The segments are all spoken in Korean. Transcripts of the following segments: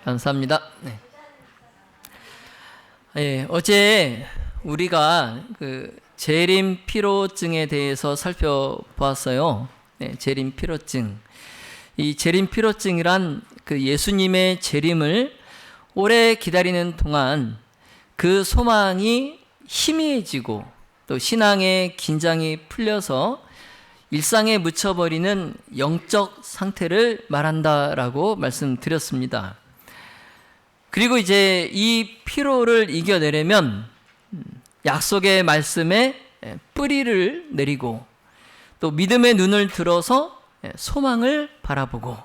감사합니다. 네. 어제 우리가 재림 피로증에 대해서 살펴보았어요. 재림 피로증. 이 재림 피로증이란 예수님의 재림을 오래 기다리는 동안 그 소망이 희미해지고 또 신앙의 긴장이 풀려서 일상에 묻혀버리는 영적 상태를 말한다라고 말씀드렸습니다. 그리고 이제 이 피로를 이겨내려면 약속의 말씀에 뿌리를 내리고 또 믿음의 눈을 들어서 소망을 바라보고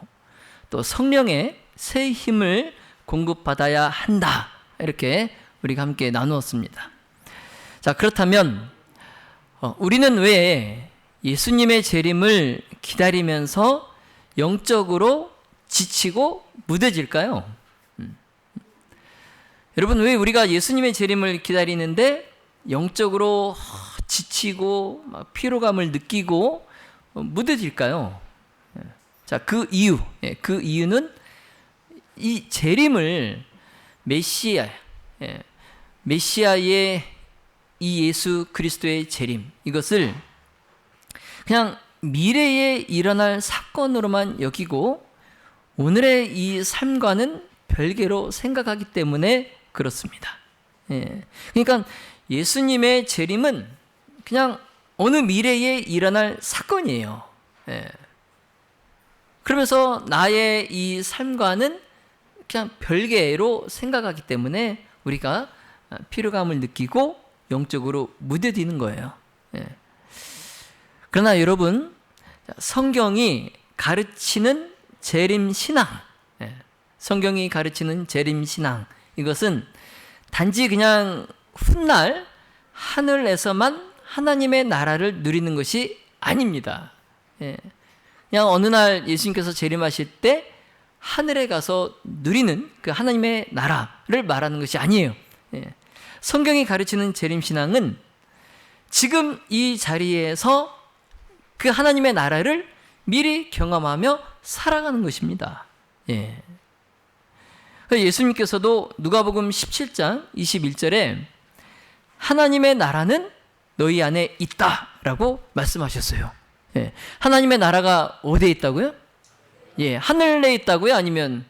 또 성령의 새 힘을 공급받아야 한다. 이렇게 우리가 함께 나누었습니다. 자, 그렇다면 우리는 왜 예수님의 재림을 기다리면서 영적으로 지치고 무뎌질까요? 여러분, 왜 우리가 예수님의 재림을 기다리는데 영적으로 지치고 피로감을 느끼고 무뎌질까요? 자, 그 이유는 이 재림을 메시아의 이 예수 그리스도의 재림, 이것을 그냥 미래에 일어날 사건으로만 여기고 오늘의 이 삶과는 별개로 생각하기 때문에 그렇습니다. 그러니까 예수님의 재림은 그냥 어느 미래에 일어날 사건이에요. 그러면서 나의 이 삶과는 그냥 별개로 생각하기 때문에 우리가 피로감을 느끼고 영적으로 무뎌지는 거예요. 그러나 여러분, 성경이 가르치는 재림신앙, 성경이 가르치는 재림신앙, 이것은 단지 그냥 훗날 하늘에서만 하나님의 나라를 누리는 것이 아닙니다. 그냥 어느 날 예수님께서 재림하실 때 하늘에 가서 누리는 그 하나님의 나라를 말하는 것이 아니에요. 성경이 가르치는 재림신앙은 지금 이 자리에서 그 하나님의 나라를 미리 경험하며 살아가는 것입니다. 예수님께서도 누가복음 17장 21절에 하나님의 나라는 너희 안에 있다라고 말씀하셨어요. 하나님의 나라가 어디에 있다고요? 하늘에 있다고요? 아니면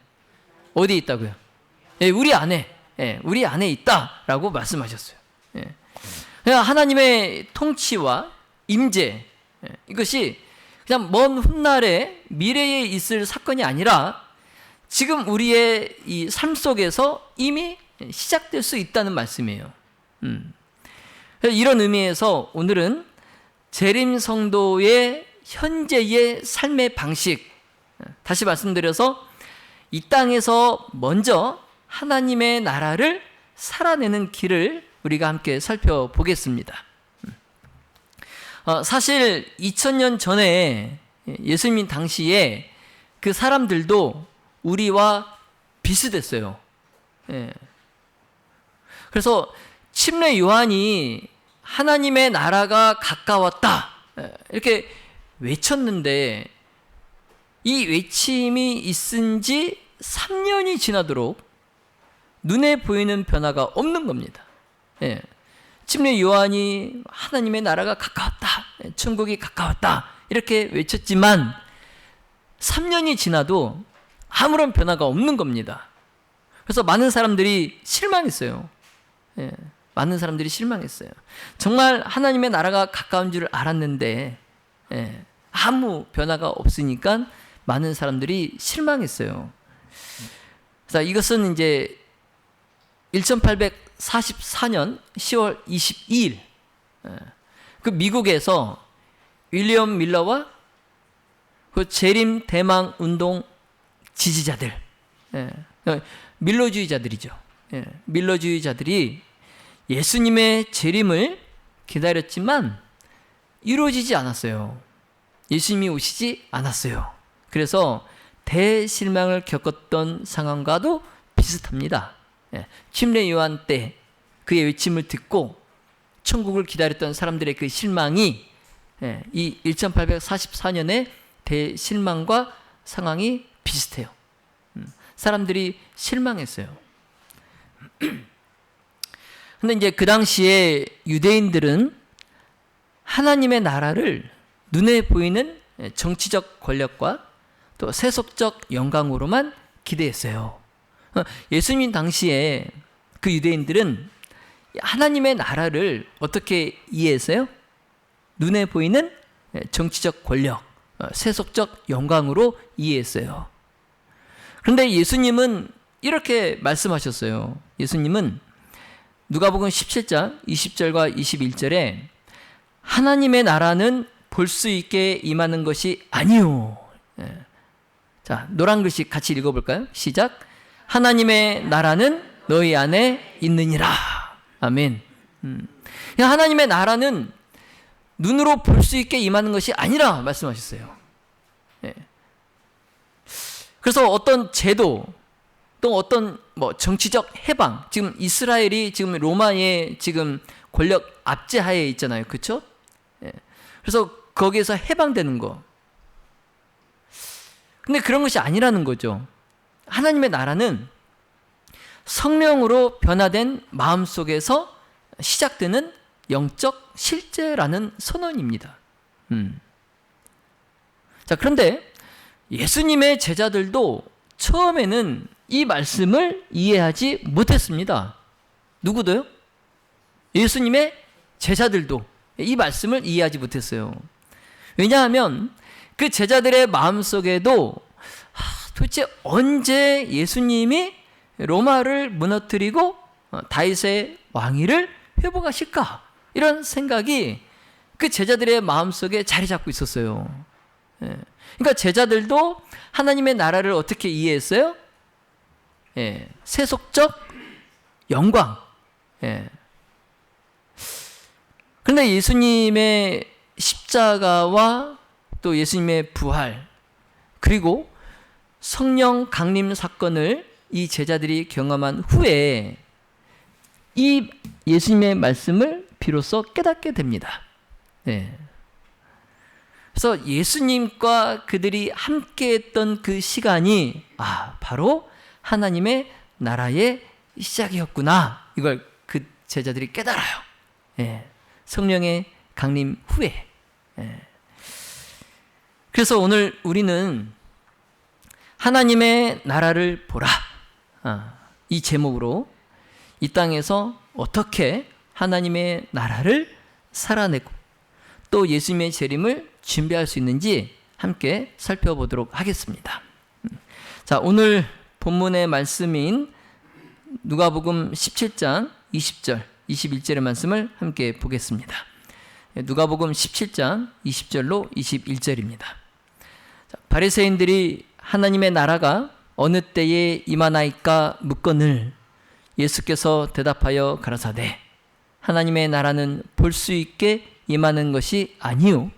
어디에 있다고요? 우리 안에 있다라고 말씀하셨어요. 하나님의 통치와 임재, 이것이 그냥 먼 훗날에 미래에 있을 사건이 아니라 지금 우리의 이 삶 속에서 이미 시작될 수 있다는 말씀이에요. 이런 의미에서 오늘은 재림 성도의 현재의 삶의 방식, 다시 말씀드려서 이 땅에서 먼저 하나님의 나라를 살아내는 길을 우리가 함께 살펴보겠습니다. 사실 2000년 전에 예수님 당시에 그 사람들도 우리와 비슷했어요. 그래서 침례 요한이 하나님의 나라가 가까웠다 이렇게 외쳤는데 이 외침이 있은 지 3년이 지나도록 눈에 보이는 변화가 없는 겁니다. 침례 요한이 하나님의 나라가 가까웠다, 천국이 가까웠다 이렇게 외쳤지만 3년이 지나도 아무런 변화가 없는 겁니다. 그래서 많은 사람들이 실망했어요. 많은 사람들이 실망했어요. 정말 하나님의 나라가 가까운 줄 알았는데 아무 변화가 없으니까 많은 사람들이 실망했어요. 자, 이것은 이제 1844년 10월 22일 그 미국에서 윌리엄 밀러와 그 재림 대망 운동 지지자들, 밀러주의자들이죠. 밀러주의자들이 예수님의 재림을 기다렸지만 이루어지지 않았어요. 예수님이 오시지 않았어요. 그래서 대실망을 겪었던 상황과도 비슷합니다. 침례 요한 때 그의 외침을 듣고 천국을 기다렸던 사람들의 그 실망이 이 1844년의 대실망과 상황이 비슷해요. 사람들이 실망했어요. 근데 이제 그 당시에 유대인들은 하나님의 나라를 눈에 보이는 정치적 권력과 또 세속적 영광으로만 기대했어요. 예수님 당시에 그 유대인들은 하나님의 나라를 어떻게 이해했어요? 눈에 보이는 정치적 권력, 세속적 영광으로 이해했어요. 그런데 예수님은 이렇게 말씀하셨어요. 예수님은 누가복음 17장 20절과 21절에 하나님의 나라는 볼 수 있게 임하는 것이 아니요. 자, 노란 글씨 같이 읽어볼까요? 시작. 하나님의 나라는 너희 안에 있느니라. 아멘. 하나님의 나라는 눈으로 볼 수 있게 임하는 것이 아니라 말씀하셨어요. 그래서 어떤 제도 또 어떤 정치적 해방, 지금 이스라엘이 지금 로마의 지금 권력 압제하에 있잖아요. 그렇죠? 그래서 거기에서 해방되는 거. 근데 그런 것이 아니라는 거죠. 하나님의 나라는 성령으로 변화된 마음 속에서 시작되는 영적 실제라는 선언입니다. 자, 그런데 예수님의 제자들도 처음에는 이 말씀을 이해하지 못했습니다. 누구도요? 예수님의 제자들도 이 말씀을 이해하지 못했어요. 왜냐하면 그 제자들의 마음속에도 도대체 언제 예수님이 로마를 무너뜨리고 다윗의 왕위를 회복하실까? 이런 생각이 그 제자들의 마음속에 자리 잡고 있었어요. 그러니까 제자들도 하나님의 나라를 어떻게 이해했어요? 세속적 영광. 그런데 예수님의 십자가와 또 예수님의 부활 그리고 성령 강림 사건을 이 제자들이 경험한 후에 이 예수님의 말씀을 비로소 깨닫게 됩니다. 그래서 예수님과 그들이 함께했던 그 시간이 바로 하나님의 나라의 시작이었구나. 이걸 그 제자들이 깨달아요. 성령의 강림 후에. 그래서 오늘 우리는 하나님의 나라를 보라. 이 제목으로 이 땅에서 어떻게 하나님의 나라를 살아내고 또 예수님의 재림을 준비할 수 있는지 함께 살펴보도록 하겠습니다. 자, 오늘 본문의 말씀인 누가복음 17장 20절, 21절의 말씀을 함께 보겠습니다. 누가복음 17장 20절로 21절입니다. 바리새인들이 하나님의 나라가 어느 때에 임하나이까 묻거늘 예수께서 대답하여 가라사대 하나님의 나라는 볼 수 있게 임하는 것이 아니요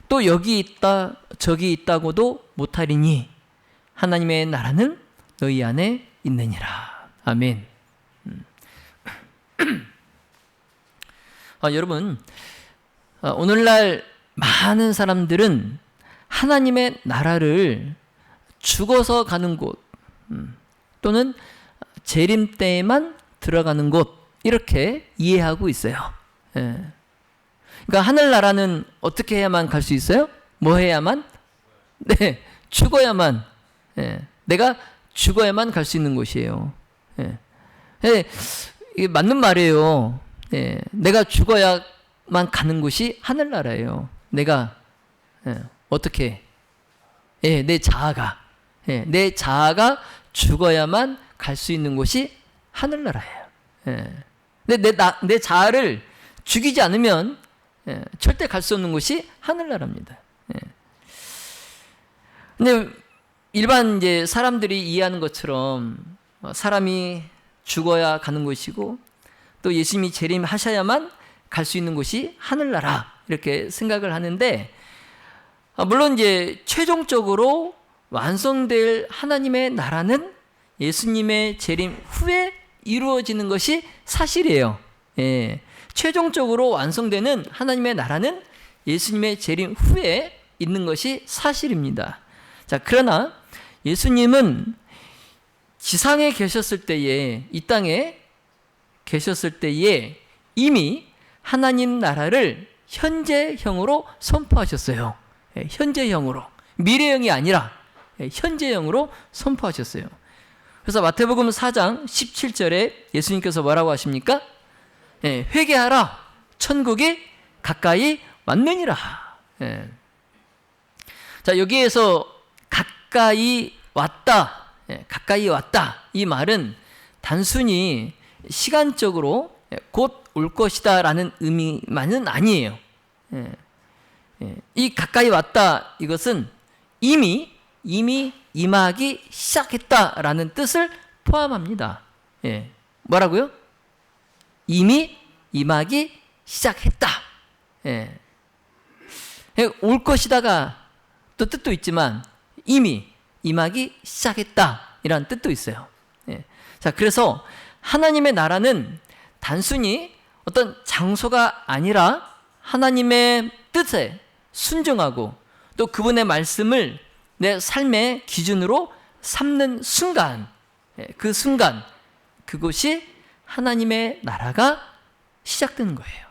또 여기 있다 저기 있다고도 못하리니 하나님의 나라는 너희 안에 있느니라. 아멘. 여러분, 오늘날 많은 사람들은 하나님의 나라를 죽어서 가는 곳 또는 재림 때에만 들어가는 곳 이렇게 이해하고 있어요. 그러니까 하늘나라는 어떻게 해야만 갈 수 있어요? 뭐 해야만? 네, 죽어야만. 내가 죽어야만 갈 수 있는 곳이에요. 이게 맞는 말이에요. 내가 죽어야만 가는 곳이 하늘나라예요. 내가 어떻게? 내 자아가 내 자아가 죽어야만 갈 수 있는 곳이 하늘나라예요. 근데 내 자아를 죽이지 않으면 절대 갈 수 없는 곳이 하늘나라입니다. 근데 일반 이제 사람들이 이해하는 것처럼 사람이 죽어야 가는 곳이고 또 예수님이 재림하셔야만 갈 수 있는 곳이 하늘나라 이렇게 생각을 하는데 물론 이제 최종적으로 완성될 하나님의 나라는 예수님의 재림 후에 이루어지는 것이 사실이에요. 최종적으로 완성되는 하나님의 나라는 예수님의 재림 후에 있는 것이 사실입니다. 자, 그러나 예수님은 지상에 계셨을 때에, 이 땅에 계셨을 때에 이미 하나님 나라를 현재형으로 선포하셨어요. 현재형으로. 미래형이 아니라 현재형으로 선포하셨어요. 그래서 마태복음 4장 17절에 예수님께서 뭐라고 하십니까? 회개하라, 천국이 가까이 왔느니라. 자, 여기에서 가까이 왔다, 가까이 왔다, 이 말은 단순히 시간적으로 곧 올 것이다 라는 의미만은 아니에요. 이 가까이 왔다, 이것은 이미 임하기 시작했다라는 뜻을 포함합니다. 뭐라고요? 이미 임하기 시작했다. 올 것이다가 또 뜻도 있지만 이미 임하기 시작했다 이란 뜻도 있어요. 자, 그래서 하나님의 나라는 단순히 어떤 장소가 아니라 하나님의 뜻에 순종하고 또 그분의 말씀을 내 삶의 기준으로 삼는 순간, 그 순간, 그곳이 하나님의 나라가 시작되는 거예요.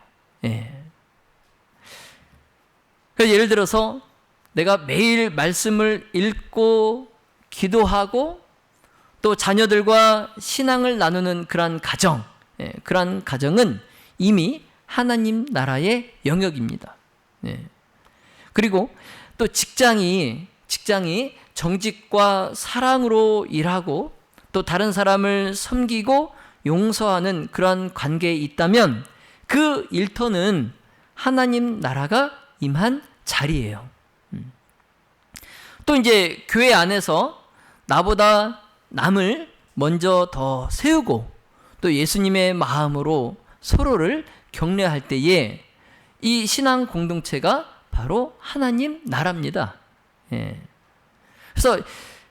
그래서 예를 들어서 내가 매일 말씀을 읽고 기도하고 또 자녀들과 신앙을 나누는 그러한 가정, 그러한 가정은 이미 하나님 나라의 영역입니다. 그리고 또 직장이 정직과 사랑으로 일하고 또 다른 사람을 섬기고 용서하는 그러한 관계에 있다면 그 일터는 하나님 나라가 임한 자리예요. 또 이제 교회 안에서 나보다 남을 먼저 더 세우고 또 예수님의 마음으로 서로를 격려할 때에 이 신앙 공동체가 바로 하나님 나라입니다. 그래서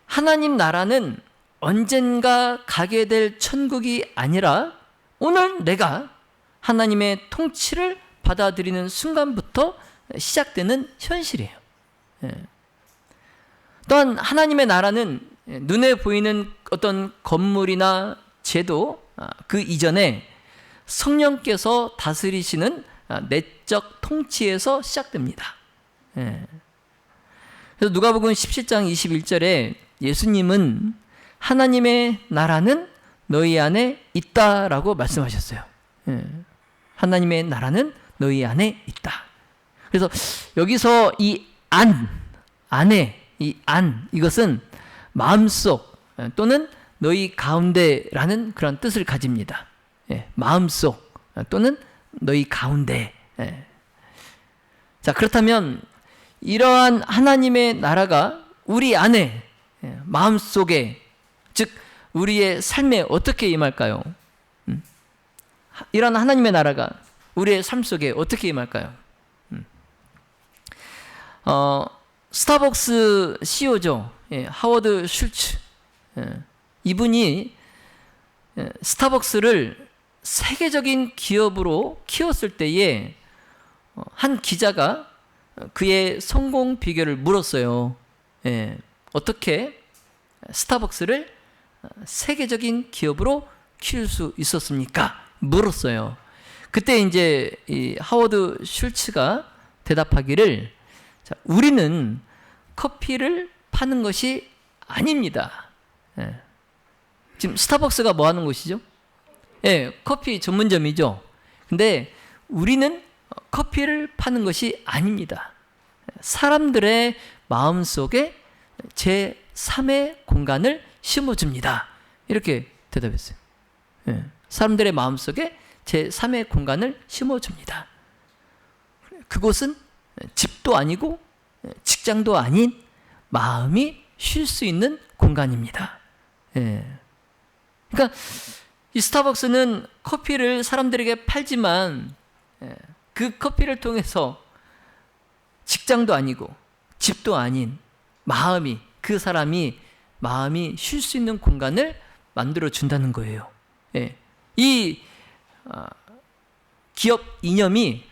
하나님 나라는 언젠가 가게 될 천국이 아니라 오늘 내가 하나님의 통치를 받아들이는 순간부터 시작되는 현실이에요. 또한 하나님의 나라는 눈에 보이는 어떤 건물이나 제도, 그 이전에 성령께서 다스리시는 내적 통치에서 시작됩니다. 그래서 누가복음 17장 21절에 예수님은 하나님의 나라는 너희 안에 있다라고 말씀하셨어요. 하나님의 나라는 너희 안에 있다. 그래서 여기서 이 안에, 이 이것은 마음속 또는 너희 가운데라는 그런 뜻을 가집니다. 마음속 또는 너희 가운데. 자, 그렇다면 이러한 하나님의 나라가 우리 안에, 마음속에, 즉 우리의 삶에 어떻게 임할까요? 이러한 하나님의 나라가 우리의 삶 속에 어떻게 임할까요? 스타벅스 CEO죠. 하워드 슐츠. 이분이 스타벅스를 세계적인 기업으로 키웠을 때에 한 기자가 그의 성공 비결을 물었어요. 어떻게 스타벅스를 세계적인 기업으로 키울 수 있었습니까? 물었어요. 그때 이제 이 하워드 슐츠가 대답하기를, 자, 우리는 커피를 파는 것이 아닙니다. 지금 스타벅스가 뭐 하는 곳이죠? 커피 전문점이죠. 근데 우리는 커피를 파는 것이 아닙니다. 사람들의 마음속에 제3의 공간을 심어줍니다. 이렇게 대답했어요. 사람들의 마음속에 제3의 공간을 심어줍니다. 그곳은 집도 아니고 직장도 아닌 마음이 쉴 수 있는 공간입니다. 그러니까 이 스타벅스는 커피를 사람들에게 팔지만 그 커피를 통해서 직장도 아니고 집도 아닌 마음이, 그 사람이 마음이 쉴 수 있는 공간을 만들어 준다는 거예요. 이 기업 이념이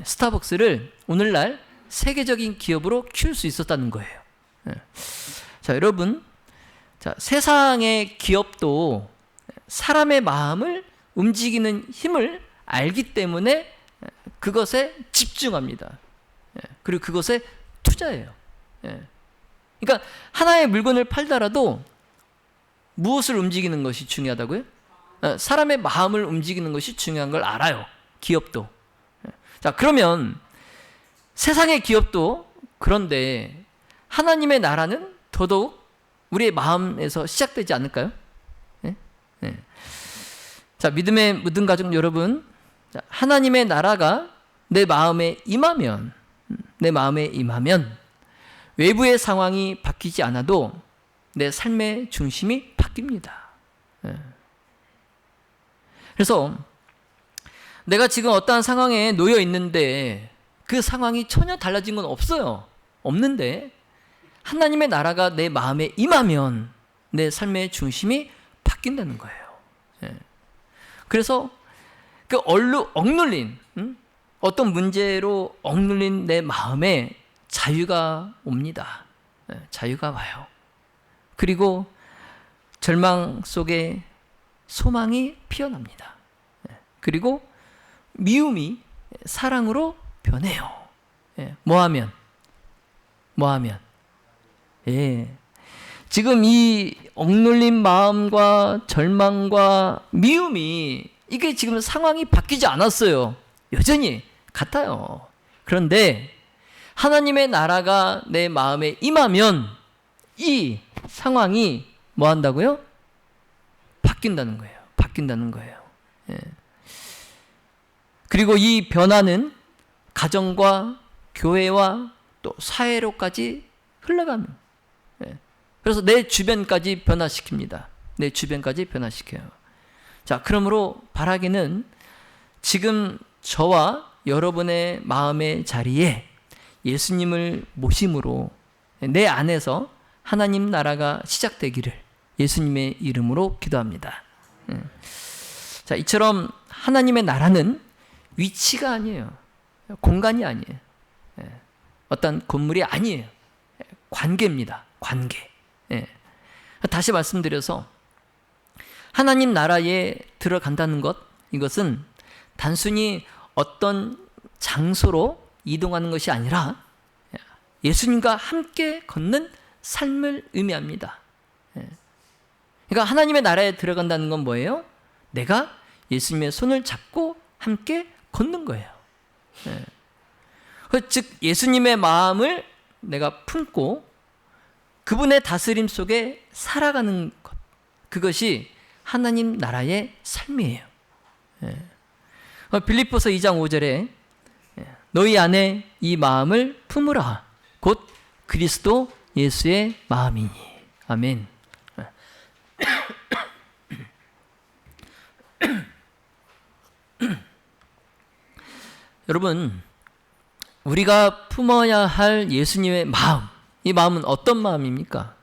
스타벅스를 오늘날 세계적인 기업으로 키울 수 있었다는 거예요. 자, 여러분, 자, 세상의 기업도 사람의 마음을 움직이는 힘을 알기 때문에 그것에 집중합니다. 그리고 그것에 투자해요. 그러니까 하나의 물건을 팔더라도 무엇을 움직이는 것이 중요하다고요? 사람의 마음을 움직이는 것이 중요한 걸 알아요. 기업도. 자, 그러면 세상의 기업도 그런데 하나님의 나라는 더더욱 우리의 마음에서 시작되지 않을까요? 자, 믿음의 모든 가족 여러분, 하나님의 나라가 내 마음에 임하면 외부의 상황이 바뀌지 않아도 내 삶의 중심이 바뀝니다. 그래서 내가 지금 어떠한 상황에 놓여 있는데 그 상황이 전혀 달라진 건 없어요. 없는데 하나님의 나라가 내 마음에 임하면 내 삶의 중심이 바뀐다는 거예요. 그래서 그 억눌린 어떤 문제로 억눌린 내 마음에 자유가 옵니다. 자유가 와요. 그리고 절망 속에 소망이 피어납니다. 그리고 미움이 사랑으로 변해요. 뭐하면? 지금 이 억눌린 마음과 절망과 미움이 이게 지금 상황이 바뀌지 않았어요. 여전히 같아요. 그런데 하나님의 나라가 내 마음에 임하면 이 상황이 뭐 한다고요? 바뀐다는 거예요. 그리고 이 변화는 가정과 교회와 또 사회로까지 흘러가는. 그래서 내 주변까지 변화시킵니다. 내 주변까지 변화시켜요. 자, 그러므로 바라기는 지금 저와 여러분의 마음의 자리에 예수님을 모심으로 내 안에서 하나님 나라가 시작되기를 예수님의 이름으로 기도합니다. 자, 이처럼 하나님의 나라는 위치가 아니에요. 공간이 아니에요. 어떤 건물이 아니에요. 관계입니다. 관계. 다시 말씀드려서 하나님 나라에 들어간다는 것, 이것은 단순히 어떤 장소로 이동하는 것이 아니라 예수님과 함께 걷는 삶을 의미합니다. 그러니까 하나님의 나라에 들어간다는 건 뭐예요? 내가 예수님의 손을 잡고 함께 걷는 거예요. 즉 예수님의 마음을 내가 품고 그분의 다스림 속에 살아가는 것, 그것이 하나님 나라의 삶이에요. 빌립보서 2장 5절에 너희 안에 이 마음을 품으라 곧 그리스도 예수의 마음이니. 아멘. 여러분, 우리가 품어야 할 예수님의 마음, 이 마음은 어떤 마음입니까?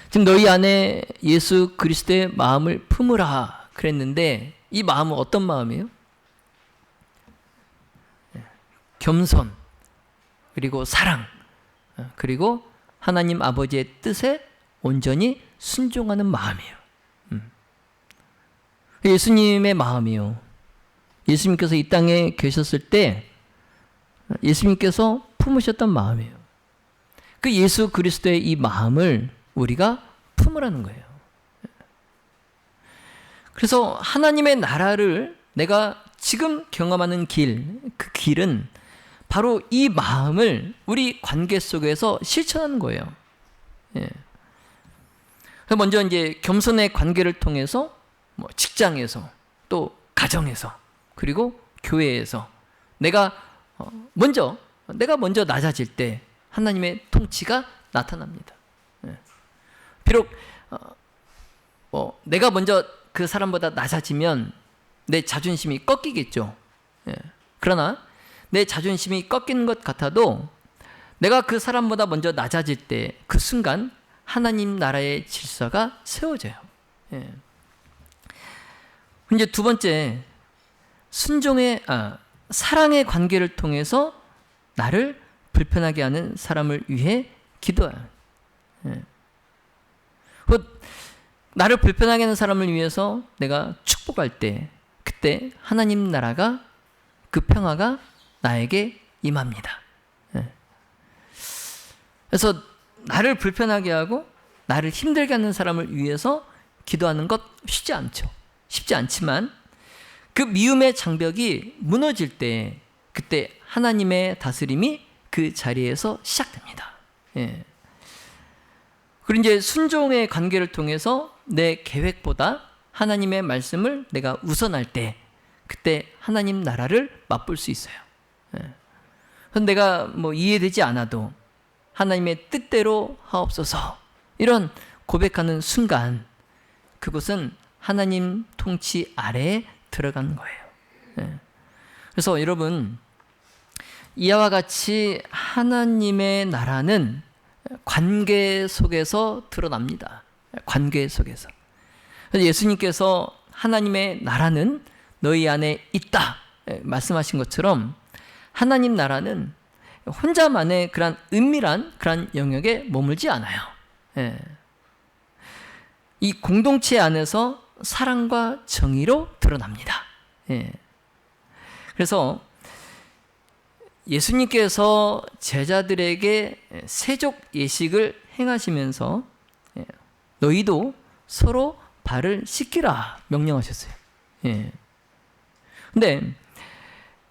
지금 너희 안에 예수 그리스도의 마음을 품으라 그랬는데 이 마음은 어떤 마음이에요? 겸손, 그리고 사랑, 그리고 하나님 아버지의 뜻에 온전히 순종하는 마음이에요. 예수님의 마음이요. 예수님께서 이 땅에 계셨을 때 예수님께서 품으셨던 마음이에요. 그 예수 그리스도의 이 마음을 우리가 품으라는 거예요. 그래서 하나님의 나라를 내가 지금 경험하는 길, 그 길은 바로 이 마음을 우리 관계 속에서 실천하는 거예요. 먼저 이제 겸손의 관계를 통해서 직장에서 또 가정에서 그리고 교회에서 내가 먼저 낮아질 때 하나님의 통치가 나타납니다. 비록 내가 먼저 그 사람보다 낮아지면 내 자존심이 꺾이겠죠. 그러나 내 자존심이 꺾이는 것 같아도 내가 그 사람보다 먼저 낮아질 때 그 순간 하나님 나라의 질서가 세워져요. 이제 두 번째, 사랑의 관계를 통해서 나를 불편하게 하는 사람을 위해 기도해요. 나를 불편하게 하는 사람을 위해서 내가 축복할 때, 그때 하나님 나라가, 그 평화가 나에게 임합니다. 그래서 나를 불편하게 하고 나를 힘들게 하는 사람을 위해서 기도하는 것 쉽지 않죠. 쉽지 않지만 그 미움의 장벽이 무너질 때, 그때 하나님의 다스림이 그 자리에서 시작됩니다. 그리고 이제 순종의 관계를 통해서 내 계획보다 하나님의 말씀을 내가 우선할 때, 그때 하나님 나라를 맛볼 수 있어요. 내가 뭐 이해되지 않아도 하나님의 뜻대로 하옵소서, 이런 고백하는 순간 그것은 하나님 통치 아래에 들어가는 거예요. 그래서 여러분, 이와 같이 하나님의 나라는 관계 속에서 드러납니다. 관계 속에서. 그래서 예수님께서 하나님의 나라는 너희 안에 있다 말씀하신 것처럼, 하나님 나라는 혼자만의 그런 은밀한 그런 영역에 머물지 않아요. 이 공동체 안에서 사랑과 정의로 드러납니다. 그래서 예수님께서 제자들에게 세족 예식을 행하시면서 너희도 서로 발을 씻기라 명령하셨어요. 근데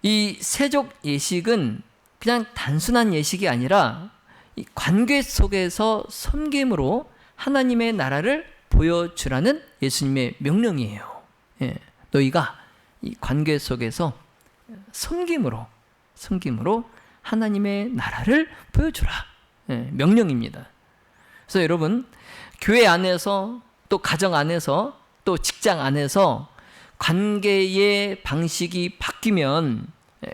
이 세족 예식은 그냥 단순한 예식이 아니라 이 관계 속에서 섬김으로 하나님의 나라를 보여주라는 예수님의 명령이에요. 너희가 이 관계 속에서 섬김으로 하나님의 나라를 보여주라. 명령입니다. 그래서 여러분, 교회 안에서, 또 가정 안에서, 또 직장 안에서 관계의 방식이 바뀌면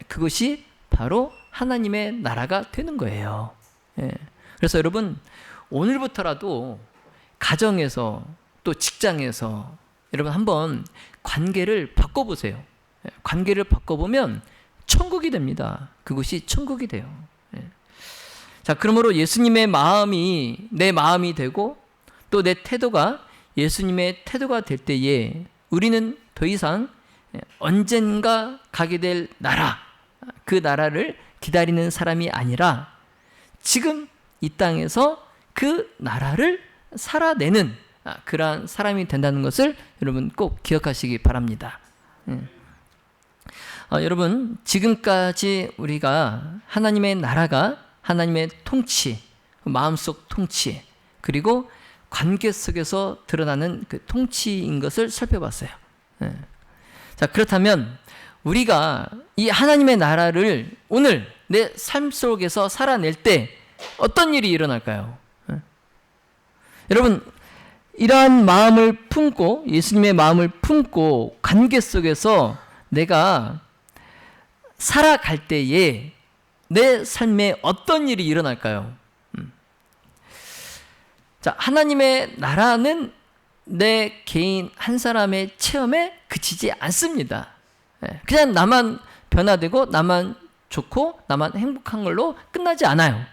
그것이 바로 하나님의 나라가 되는 거예요. 그래서 여러분, 오늘부터라도 가정에서 또 직장에서 여러분 한번 관계를 바꿔보세요. 관계를 바꿔보면 천국이 됩니다. 그것이 천국이 돼요. 자, 그러므로 예수님의 마음이 내 마음이 되고 또 내 태도가 예수님의 태도가 될 때에 우리는 더 이상 언젠가 가게 될 나라, 그 나라를 기다리는 사람이 아니라 지금 이 땅에서 그 나라를 살아내는 그러한 사람이 된다는 것을 여러분 꼭 기억하시기 바랍니다. 여러분, 지금까지 우리가 하나님의 나라가 하나님의 통치, 마음속 통치, 그리고 관계 속에서 드러나는 그 통치인 것을 살펴봤어요. 자, 그렇다면 우리가 이 하나님의 나라를 오늘 내 삶 속에서 살아낼 때 어떤 일이 일어날까요? 여러분, 이러한 마음을 품고, 예수님의 마음을 품고 관계 속에서 내가 살아갈 때에 내 삶에 어떤 일이 일어날까요? 자, 하나님의 나라는 내 개인 한 사람의 체험에 그치지 않습니다. 그냥 나만 변화되고 나만 좋고 나만 행복한 걸로 끝나지 않아요.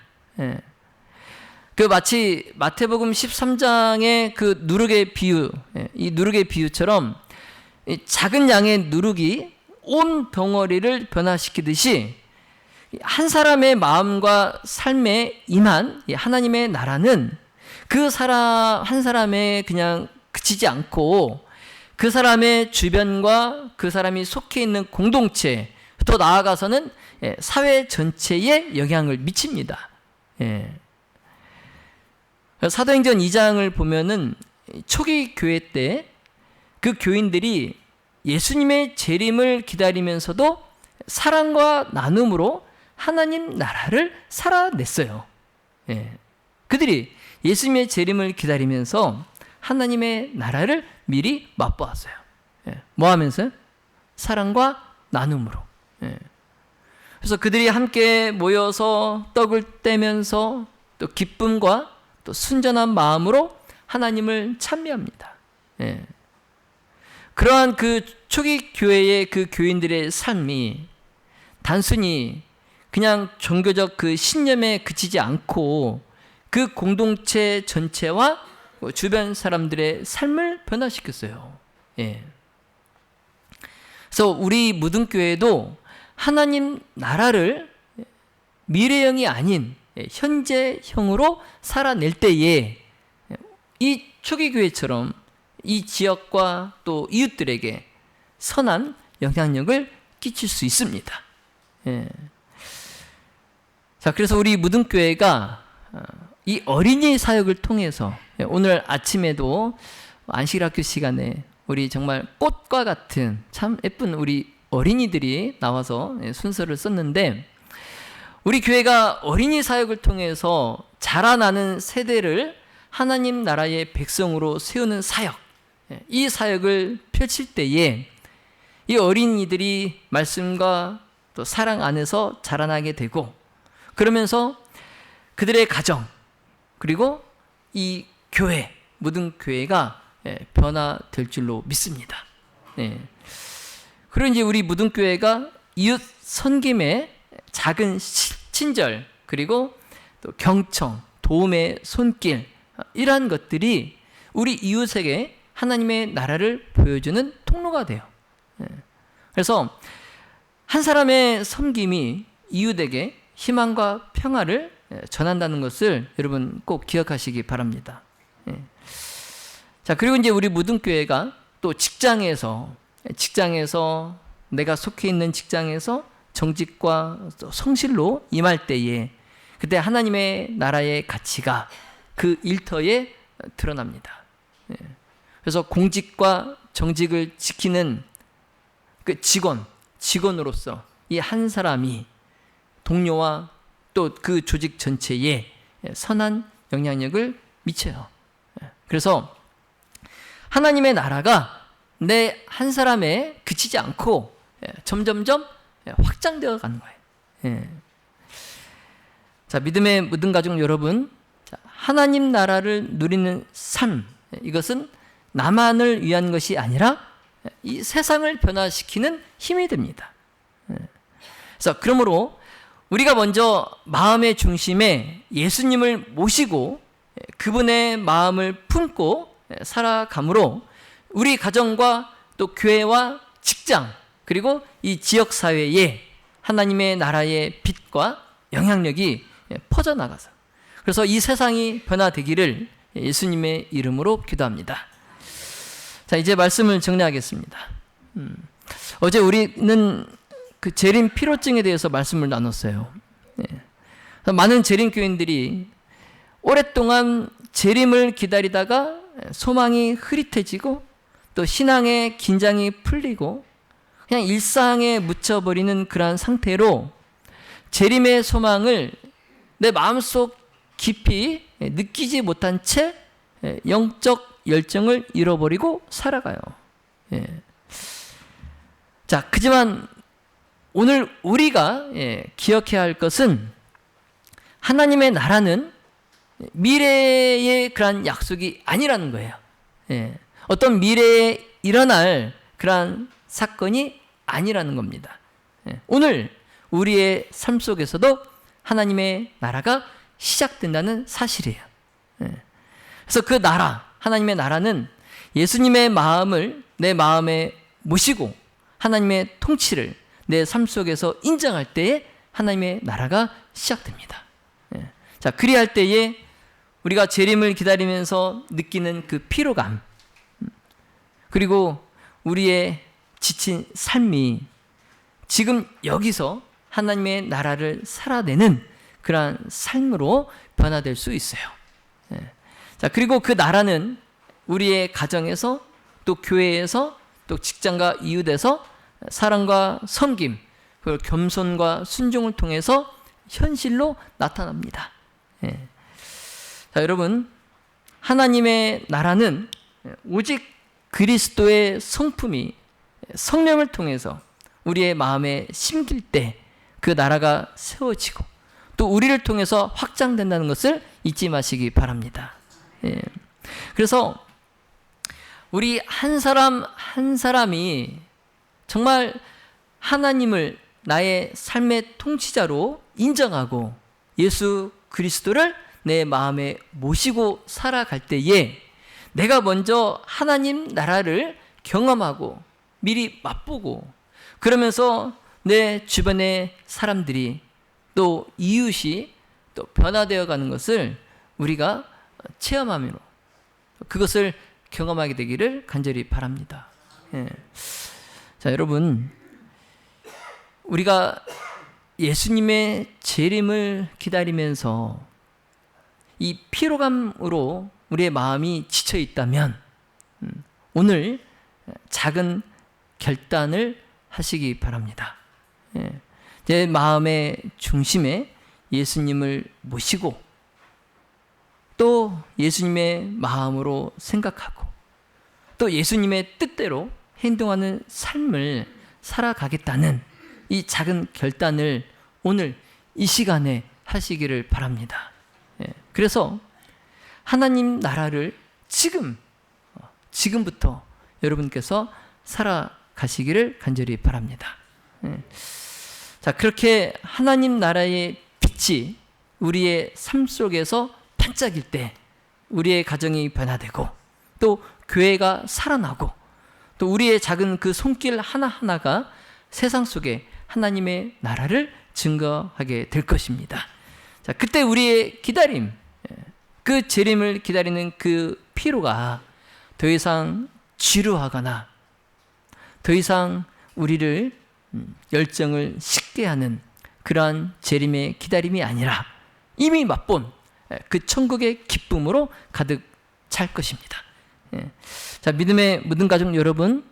그 마치 마태복음 13장의 그 누룩의 비유, 이 누룩의 비유처럼 이 작은 양의 누룩이 온 덩어리를 변화시키듯이 한 사람의 마음과 삶에 임한 하나님의 나라는 그 사람 한 사람에 그냥 그치지 않고 그 사람의 주변과 그 사람이 속해 있는 공동체, 더 나아가서는 사회 전체에 영향을 미칩니다. 사도행전 2장을 보면은 초기 교회 때 그 교인들이 예수님의 재림을 기다리면서도 사랑과 나눔으로 하나님 나라를 살아냈어요. 그들이 예수님의 재림을 기다리면서 하나님의 나라를 미리 맛보았어요. 뭐 하면서요? 사랑과 나눔으로. 그래서 그들이 함께 모여서 떡을 떼면서 또 기쁨과 또 순전한 마음으로 하나님을 찬미합니다. 그러한 그 초기 교회의 그 교인들의 삶이 단순히 그냥 종교적 그 신념에 그치지 않고 그 공동체 전체와 주변 사람들의 삶을 변화시켰어요. 예. 그래서 우리 무등교회도 하나님 나라를 미래형이 아닌 현재형으로 살아낼 때에 이 초기교회처럼 이 지역과 또 이웃들에게 선한 영향력을 끼칠 수 있습니다. 예. 자, 그래서 우리 무등교회가 이 어린이 사역을 통해서 오늘 아침에도 안식학교 시간에 우리 정말 꽃과 같은 참 예쁜 우리 어린이들이 나와서 순서를 썼는데, 우리 교회가 어린이 사역을 통해서 자라나는 세대를 하나님 나라의 백성으로 세우는 사역, 이 사역을 펼칠 때에 이 어린이들이 말씀과 또 사랑 안에서 자라나게 되고, 그러면서 그들의 가정 그리고 이 교회, 무등교회가 변화될 줄로 믿습니다. 그리고 이제 우리 무등교회가 이웃 섬김의 작은 친절, 그리고 또 경청, 도움의 손길, 이러한 것들이 우리 이웃에게 하나님의 나라를 보여주는 통로가 돼요. 그래서 한 사람의 섬김이 이웃에게 희망과 평화를 전한다는 것을 여러분 꼭 기억하시기 바랍니다. 자, 그리고 이제 우리 무등교회가 또 직장에서 내가 속해 있는 직장에서 정직과 성실로 임할 때에 그때 하나님의 나라의 가치가 그 일터에 드러납니다. 그래서 공직과 정직을 지키는 그 직원으로서 이 한 사람이 동료와 또 그 조직 전체에 선한 영향력을 미쳐요. 그래서 하나님의 나라가 내 한 사람에 그치지 않고 점점점 확장되어 가는 거예요. 자, 믿음의 모든 가족 여러분, 하나님 나라를 누리는 삶, 이것은 나만을 위한 것이 아니라 이 세상을 변화시키는 힘이 됩니다. 그래서 그러므로 우리가 먼저 마음의 중심에 예수님을 모시고 그분의 마음을 품고 살아감으로 우리 가정과 또 교회와 직장, 그리고 이 지역사회에 하나님의 나라의 빛과 영향력이 퍼져나가서, 그래서 이 세상이 변화되기를 예수님의 이름으로 기도합니다. 자, 이제 말씀을 정리하겠습니다. 어제 우리는 그 재림 피로증에 대해서 말씀을 나눴어요. 많은 재림 교인들이 오랫동안 재림을 기다리다가 소망이 흐릿해지고 또 신앙의 긴장이 풀리고 그냥 일상에 묻혀버리는 그러한 상태로 재림의 소망을 내 마음속 깊이 느끼지 못한 채 영적 열정을 잃어버리고 살아가요. 자, 하지만 오늘 우리가 기억해야 할 것은 하나님의 나라는 미래의 그러한 약속이 아니라는 거예요. 어떤 미래에 일어날 그러한 사건이 아니라는 겁니다. 오늘 우리의 삶 속에서도 하나님의 나라가 시작된다는 사실이에요. 그래서 그 나라, 하나님의 나라는 예수님의 마음을 내 마음에 모시고 하나님의 통치를 내 삶 속에서 인정할 때에 하나님의 나라가 시작됩니다. 자, 그리할 때에 우리가 재림을 기다리면서 느끼는 그 피로감, 그리고 우리의 지친 삶이 지금 여기서 하나님의 나라를 살아내는 그러한 삶으로 변화될 수 있어요. 자, 그리고 그 나라는 우리의 가정에서 또 교회에서 또 직장과 이웃에서 사랑과 섬김, 그리고 겸손과 순종을 통해서 현실로 나타납니다. 자, 여러분, 하나님의 나라는 오직 그리스도의 성품이 성령을 통해서 우리의 마음에 심길 때 그 나라가 세워지고 또 우리를 통해서 확장된다는 것을 잊지 마시기 바랍니다. 그래서 우리 한 사람 한 사람이 정말 하나님을 나의 삶의 통치자로 인정하고 예수 그리스도를 내 마음에 모시고 살아갈 때에 내가 먼저 하나님 나라를 경험하고 미리 맛보고 그러면서 내 주변의 사람들이 또 이웃이 또 변화되어 가는 것을 우리가 체험하며 그것을 경험하게 되기를 간절히 바랍니다. 예. 자, 여러분, 우리가 예수님의 재림을 기다리면서 이 피로감으로 우리의 마음이 지쳐 있다면 오늘 작은 결단을 하시기 바랍니다. 예. 내 마음의 중심에 예수님을 모시고 또 예수님의 마음으로 생각하고 또 예수님의 뜻대로 행동하는 삶을 살아가겠다는 이 작은 결단을 오늘 이 시간에 하시기를 바랍니다. 예. 그래서 하나님 나라를 지금부터 여러분께서 살아가시기를 간절히 바랍니다. 예. 자, 그렇게 하나님 나라의 빛이 우리의 삶 속에서 반짝일 때 우리의 가정이 변화되고 또 교회가 살아나고 또 우리의 작은 그 손길 하나하나가 세상 속에 하나님의 나라를 증거하게 될 것입니다. 자, 그때 우리의 기다림, 그 재림을 기다리는 그 피로가 더 이상 지루하거나 더 이상 우리를 열정을 식게 하는 그러한 재림의 기다림이 아니라 이미 맛본 그 천국의 기쁨으로 가득 찰 것입니다. 자, 믿음의 모든 가족 여러분,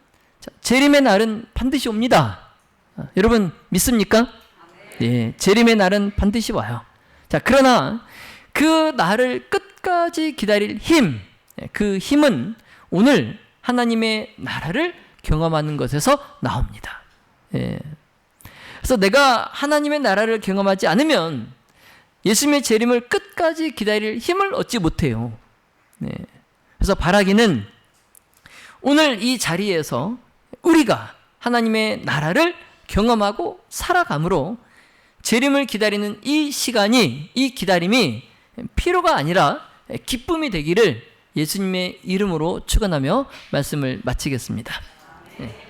재림의 날은 반드시 옵니다. 여러분 믿습니까? 예, 재림의 날은 반드시 와요. 자, 그러나 그 날을 끝까지 기다릴 힘, 그 힘은 오늘 하나님의 나라를 경험하는 것에서 나옵니다. 예. 그래서 내가 하나님의 나라를 경험하지 않으면 예수님의 재림을 끝까지 기다릴 힘을 얻지 못해요. 네. 그래서 바라기는 오늘 이 자리에서 우리가 하나님의 나라를 경험하고 살아감으로 재림을 기다리는 이 시간이, 이 기다림이 피로가 아니라 기쁨이 되기를 예수님의 이름으로 축원하며 말씀을 마치겠습니다. 네.